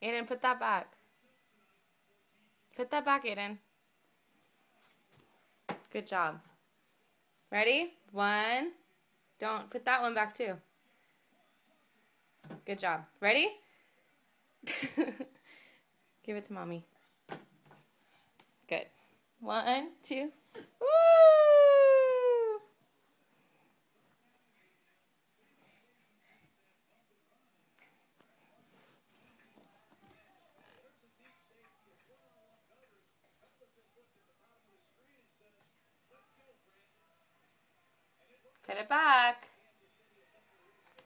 Aiden, put that back. Put that back, Aiden. Good job. Ready? 1. Don't put that one back too. Good job. Ready? Give it to mommy. Good. 1, 2. Woo! Put it back.